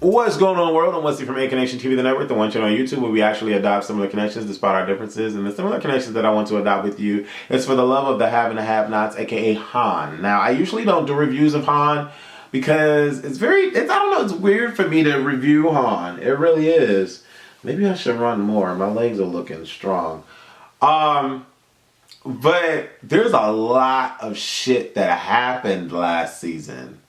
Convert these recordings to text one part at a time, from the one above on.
What's going on, world? I'm Wesley from Aconnectiontv, the network, the one channel on YouTube where we actually adopt similar connections despite our differences. And the similar connections that I want to adopt with you is for the love of the have and the have-nots, aka HAHN. Now, I usually don't do reviews of HAHN because I don't know, it's weird for me to review HAHN. It really is. Maybe I should run more. My legs are looking strong. But there's a lot of shit that happened last season.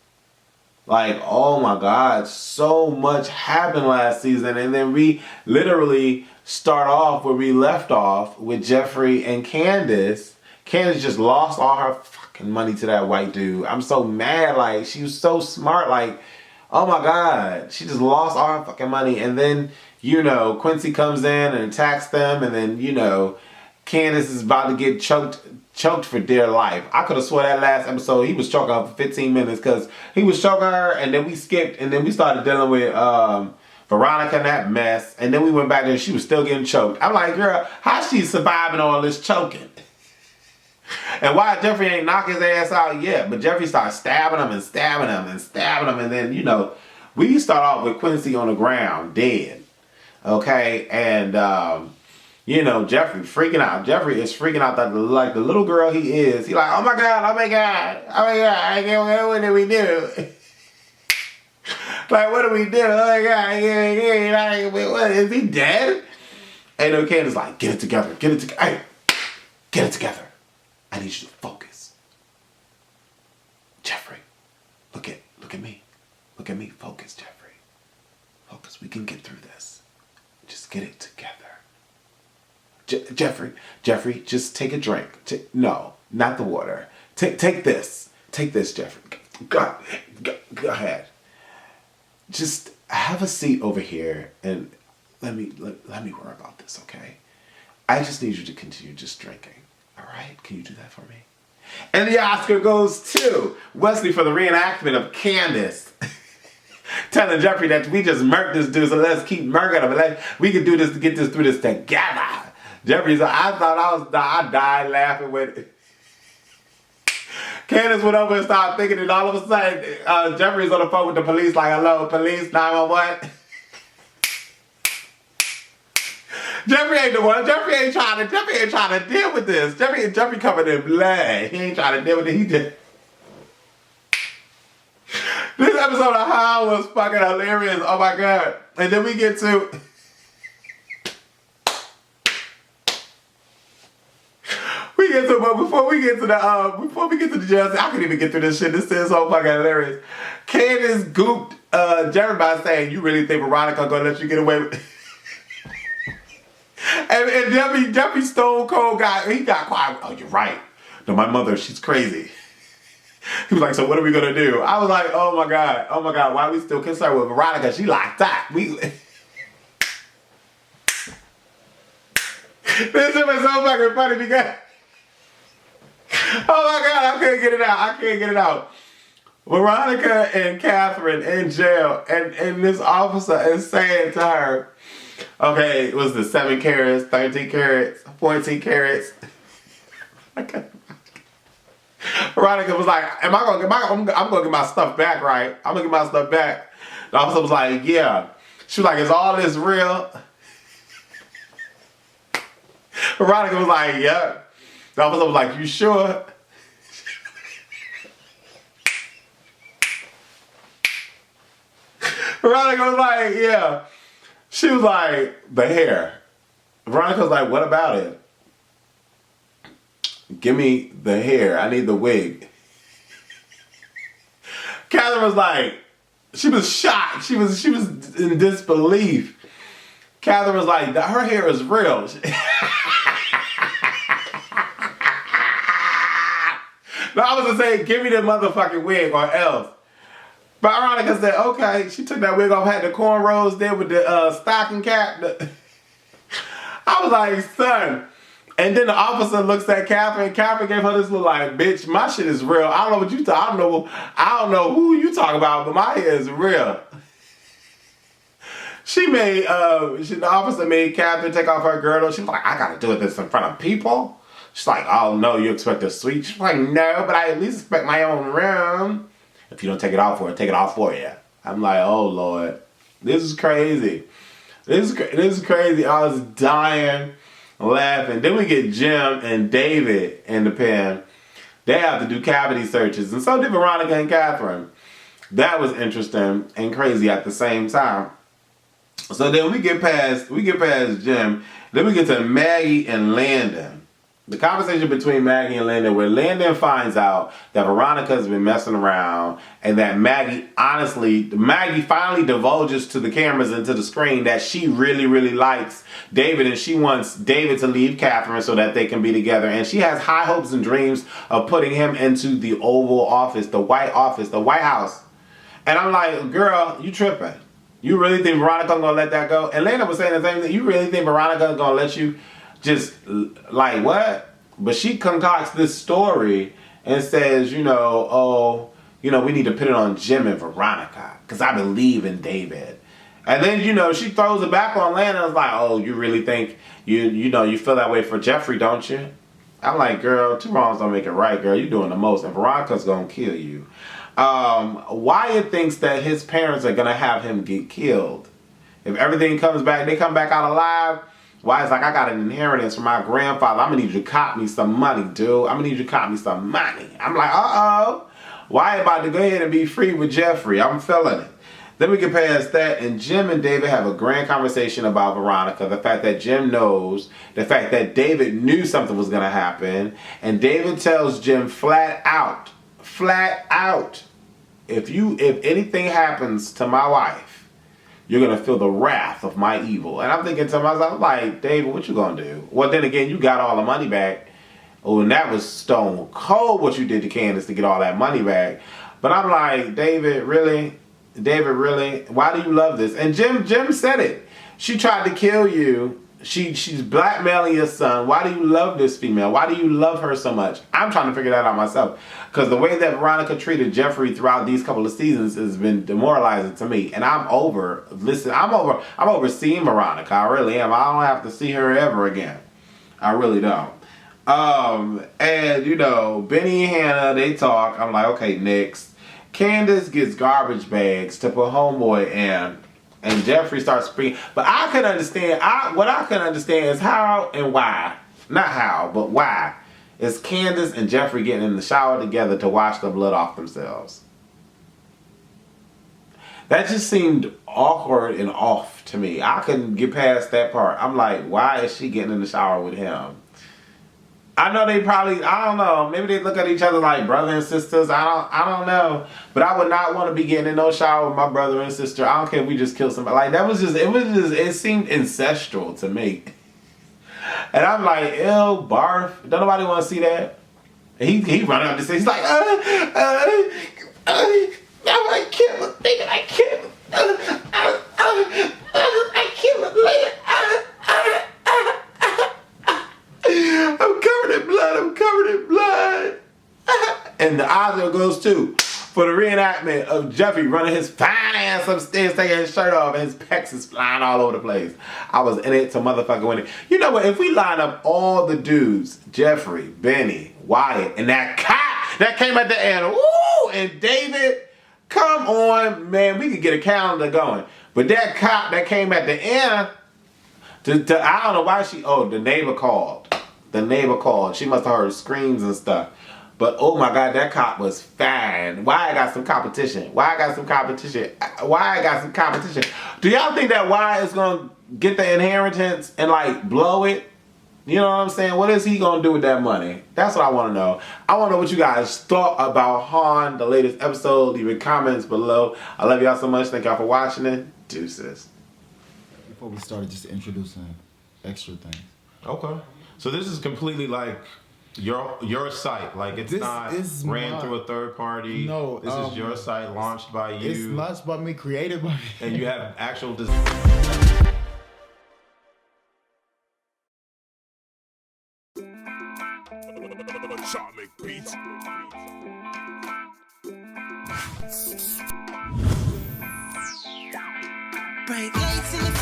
Like, oh my God, so much happened last season. And then we literally start off where we left off with Jeffrey and Candace. Candace just lost all her fucking money to that white dude. I'm so mad. Like, she was so smart. Like, oh my God, she just lost all her fucking money. And then, you know, Quincy comes in and attacks them. And then, you know, Candace is about to get choked for dear life. I could have swore that last episode he was choking her for 15 minutes because he was choking her, and then we skipped, and then we started dealing with Veronica and that mess, and then we went back there and she was still getting choked. I'm like, girl, how's she surviving all this choking? And why Jeffrey ain't knock his ass out yet? But Jeffrey starts stabbing him and stabbing him and stabbing him, and then, you know, we start off with Quincy on the ground, dead. Okay, and you know, Jeffrey freaking out. Jeffrey is freaking out that, like the little girl he is. He's like, oh my God, oh my God, oh my God, what did we do? Like, what do we do? Oh my God, what, is he dead? And the kid is like, get it together, get it together. Hey, get it together. I need you to focus. Jeffrey, look at me. Look at me, focus, Jeffrey. Focus, we can get through this. Just get it together. Jeffrey, just take a drink. No, not the water. Take this. Take this, Jeffrey. Go ahead. Just have a seat over here and let me worry about this, okay? I just need you to continue just drinking. All right? Can you do that for me? And the Oscar goes to Wesley for the reenactment of Candace. Telling Jeffrey that we just murked this dude, so let's keep murking him. We can do this to get this through this together. Jeffrey's like, I died laughing with it. Candace went over and started thinking, and all of a sudden, Jeffrey's on the phone with the police, like, hello, police, 911. Jeffrey ain't the one. Jeffrey ain't trying to deal with this. Jeffrey covered in blood. He ain't trying to deal with it. He just. This episode of HAHN was fucking hilarious. Oh my God. And then we get to. But before we get to the jail, I can't even get through this shit. This is so fucking hilarious. Candace gooped Jeffrey by saying, "You really think Veronica gonna let you get away with?" and Jeffrey Stone Cold he got quiet. Oh, you're right. No, my mother, she's crazy. He was like, so what are we gonna do? I was like, oh my God, why are we still concerned with Veronica? She locked up. This shit was so fucking funny because. Oh my God, I can't get it out. Veronica and Catherine in jail, and this officer is saying to her, okay, it was the 7 carats, 13 carats, 14 carats. Veronica was like, I'm gonna get my stuff back, right? I'm gonna get my stuff back. The officer was like, yeah. She was like, is all this real? Veronica was like, yeah. The officer was like, you sure? Veronica was like, yeah. She was like, the hair. Veronica was like, what about it? Give me the hair. I need the wig. Catherine was like, she was shocked. She was in disbelief. Catherine was like, her hair is real. The officer said, give me the motherfucking wig or else. But Veronica said, okay. She took that wig off, had the cornrows there with the stocking cap. I was like, son. And then the officer looks at Catherine. Catherine gave her this look like, bitch, my shit is real. I don't know what you talk. I don't know who you talk about, but my hair is real. The officer made Catherine take off her girdle. She was like, I gotta do this in front of people. She's like, oh no, you expect a suite? She's like, no, but I at least expect my own room. If you don't take it off for you. I'm like, oh Lord. This is crazy. This is crazy. I was dying laughing. Then we get Jim and David in the pen. They have to do cavity searches, and so did Veronica and Catherine. That was interesting and crazy at the same time. So then we get past Jim. Then we get to Maggie and Landon. The conversation between Maggie and Landon, where Landon finds out that Veronica has been messing around, and that Maggie finally divulges to the cameras and to the screen that she really, really likes David, and she wants David to leave Catherine so that they can be together. And she has high hopes and dreams of putting him into the Oval Office, the White House. And I'm like, girl, you tripping. You really think Veronica gonna let that go? And Landon was saying the same thing. You really think Veronica gonna let you just, like, what? But she concocts this story and says, we need to put it on Jim and Veronica because I believe in David. And then, she throws it back on Landon and is like, oh, you really think, you feel that way for Jeffrey, don't you? I'm like, girl, two wrongs don't make it right, girl. You're doing the most, and Veronica's gonna kill you. Wyatt thinks that his parents are gonna have him get killed. If everything comes back, they come back out alive. Wyatt's like, I got an inheritance from my grandfather. I'm gonna need you to cop me some money, dude. I'm gonna need you to cop me some money. I'm like, uh-oh. Wyatt about to go ahead and be free with Jeffrey. I'm feeling it. Then we get past that, and Jim and David have a grand conversation about Veronica. The fact that Jim knows, the fact that David knew something was gonna happen, and David tells Jim flat out, if anything happens to my wife, you're gonna feel the wrath of my evil. And I'm thinking to myself, like, David, what you gonna do? Well, then again, you got all the money back. Oh, and that was stone cold what you did to Candace to get all that money back. But I'm like, David, really? Why do you love this? And Jim said it. She tried to kill you. She's blackmailing your son. Why do you love this female? Why do you love her so much? I'm trying to figure that out myself. Because the way that Veronica treated Jeffrey throughout these couple of seasons has been demoralizing to me. And I'm over seeing Veronica. I really am. I don't have to see her ever again. I really don't. And Benny and Hannah, they talk. I'm like, okay, next. Candace gets garbage bags to put homeboy in. And Jeffrey starts speaking. But I couldn't understand. What I couldn't understand is how and why. Not how, but why. Is Candace and Jeffrey getting in the shower together to wash the blood off themselves? That just seemed awkward and off to me. I couldn't get past that part. I'm like, why is she getting in the shower with him? I know they probably, I don't know, maybe they look at each other like brother and sisters. I don't know. But I would not want to be getting in no shower with my brother and sister. I don't care if we just kill somebody. Like, it seemed ancestral to me. And I'm like, ew, barf. Don't nobody want to see that? And he running up the stairs. He's like, I kill him. I kill him. I kill him later. I'm covered in blood. And the Oscar goes too for the reenactment of Jeffrey running his fine ass upstairs, taking his shirt off, and his pecs is flying all over the place. I was in it to motherfucking win it. You know what? If we line up all the dudes, Jeffrey, Benny, Wyatt, and that cop that came at the end, woo, and David, come on, man, we could get a calendar going. But that cop that came at the end, I don't know why the neighbor called. The neighbor called. She must have heard screams and stuff. But oh my God, that cop was fine. Why I got some competition? Do y'all think that Wyatt is gonna get the inheritance and like blow it? You know what I'm saying? What is he gonna do with that money? That's what I want to know. I want to know what you guys thought about HAHN, the latest episode. Leave your comments below. I love y'all so much. Thank y'all for watching it. Deuces. Before we started, just introducing extra things. Okay. So this is completely like your site. Like it's not ran through a third party. No. This is your site launched by you. It's launched by me, created by me. And you have actual Break legs in the